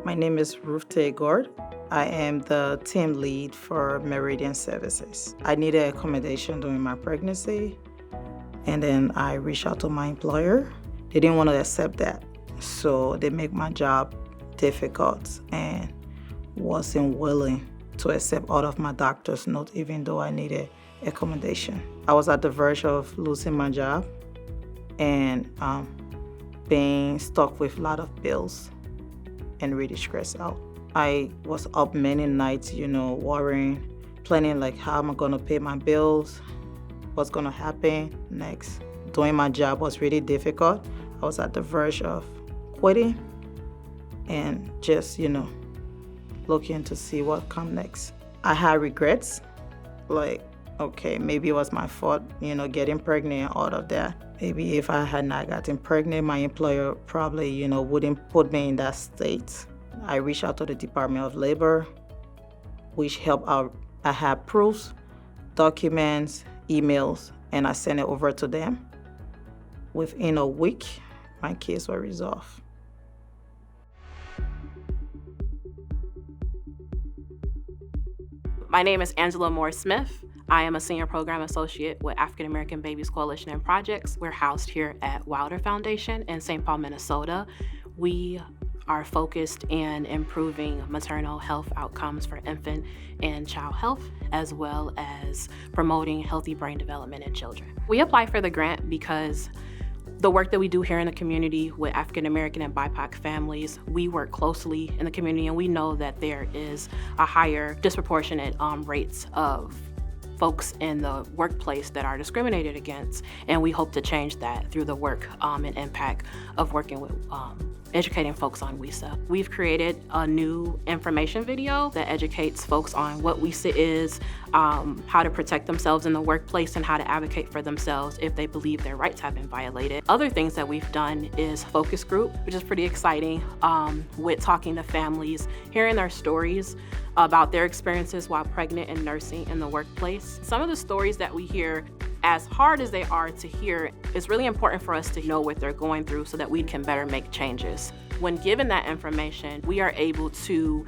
My name is Ruth Gord. I am the team lead for Meridian Services. I needed accommodation during my pregnancy, and then I reached out to my employer. They didn't want to accept that, so they make my job difficult and wasn't willing to accept all of my doctor's notes, even though I needed accommodation. I was at the verge of losing my job and being stuck with a lot of bills and really stressed out. I was up many nights, worrying, planning like how am I gonna pay my bills, what's gonna happen next. Doing my job was really difficult. I was at the verge of quitting and just, looking to see what come next. I had regrets, like, okay, maybe it was my fault, getting pregnant and all of that. Maybe if I had not gotten pregnant, my employer probably, wouldn't put me in that state. I reached out to the Department of Labor, which helped out. I had proofs, documents, emails, and I sent it over to them. Within a week, my case was resolved. My name is Angela Moore-Smith. I am a Senior Program Associate with African American Babies Coalition and Projects. We're housed here at Wilder Foundation in St. Paul, Minnesota. We are focused in improving maternal health outcomes for infant and child health, as well as promoting healthy brain development in children. We apply for the grant because the work that we do here in the community with African American and BIPOC families, we work closely in the community, and we know that there is a higher disproportionate rates of folks in the workplace that are discriminated against, and we hope to change that through the work and impact of working with educating folks on WESA. We've created a new information video that educates folks on what WESA is, how to protect themselves in the workplace, and how to advocate for themselves if they believe their rights have been violated. Other things that we've done is focus group, which is pretty exciting, with talking to families, hearing their stories about their experiences while pregnant and nursing in the workplace. Some of the stories that we hear, as hard as they are to hear, it's really important for us to know what they're going through so that we can better make changes. When given that information, we are able to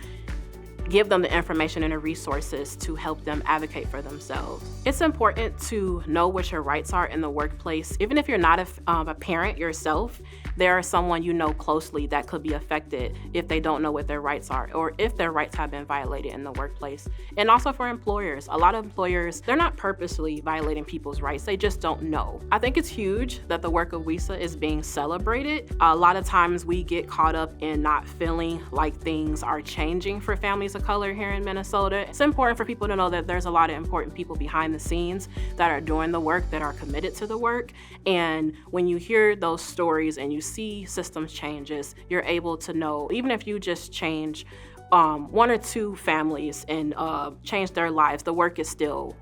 give them the information and the resources to help them advocate for themselves. It's important to know what your rights are in the workplace. Even if you're not a parent yourself, there is someone you know closely that could be affected if they don't know what their rights are or if their rights have been violated in the workplace. And also for employers. A lot of employers, they're not purposely violating people's rights, they just don't know. I think it's huge that the work of WESA is being celebrated. A lot of times we get caught up in not feeling like things are changing for families of color here in Minnesota. It's important for people to know that there's a lot of important people behind the scenes that are doing the work, that are committed to the work. And when you hear those stories and you see systems changes, you're able to know, even if you just change one or two families and change their lives, the work is still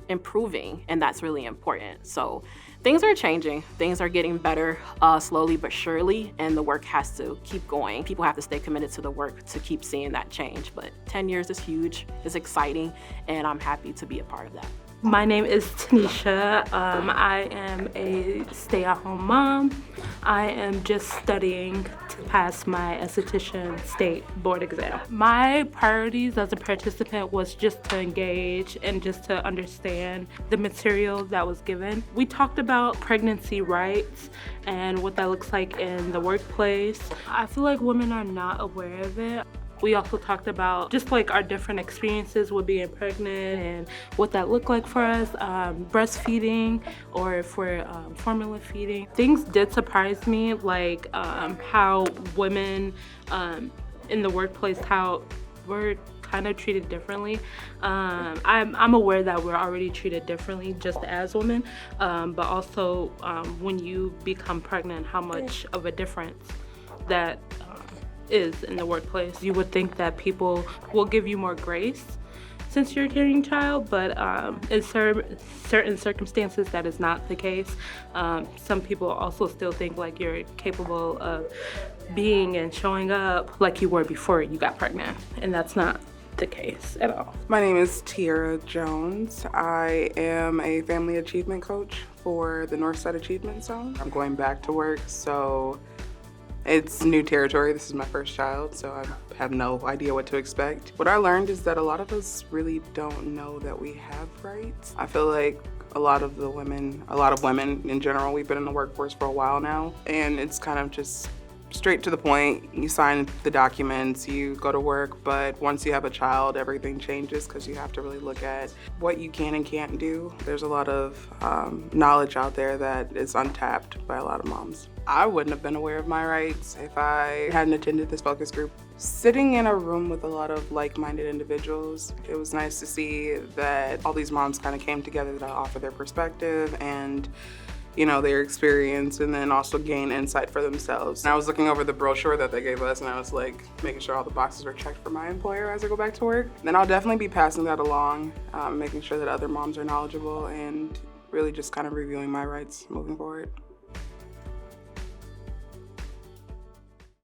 improving, and that's really important. So things are changing, things are getting better slowly but surely, and the work has to keep going. People have to stay committed to the work to keep seeing that change. But 10 years is huge, it's exciting, and I'm happy to be a part of that. My name is Tanisha. I am a stay-at-home mom. I am just studying to pass my esthetician state board exam. My priorities as a participant was just to engage and just to understand the material that was given. We talked about pregnancy rights and what that looks like in the workplace. I feel like women are not aware of it. We also talked about just like our different experiences with being pregnant and what that looked like for us, breastfeeding or if we're formula feeding. Things did surprise me, like how women in the workplace, how we're kind of treated differently. I'm aware that we're already treated differently just as women, but also when you become pregnant, how much of a difference that is in the workplace. You would think that people will give you more grace since you're carrying a child, but in certain circumstances that is not the case. Some people also still think like you're capable of being and showing up like you were before you got pregnant, and that's not the case at all. My name is Tiara Jones. I am a family achievement coach for the Northside Achievement Zone. I'm going back to work, so It's new territory. This is my first child, so I have no idea what to expect. What I learned is that a lot of us really don't know that we have rights. I feel like a lot of women in general, we've been in the workforce for a while now, and it's kind of just straight to the point. You sign the documents, you go to work, but once you have a child, everything changes because you have to really look at what you can and can't do. There's a lot of knowledge out there that is untapped by a lot of moms. I wouldn't have been aware of my rights if I hadn't attended this focus group. Sitting in a room with a lot of like-minded individuals, it was nice to see that all these moms kind of came together to offer their perspective and their experience, and then also gain insight for themselves. And I was looking over the brochure that they gave us, and I was like making sure all the boxes were checked for my employer as I go back to work. Then I'll definitely be passing that along, making sure that other moms are knowledgeable and really just kind of reviewing my rights moving forward.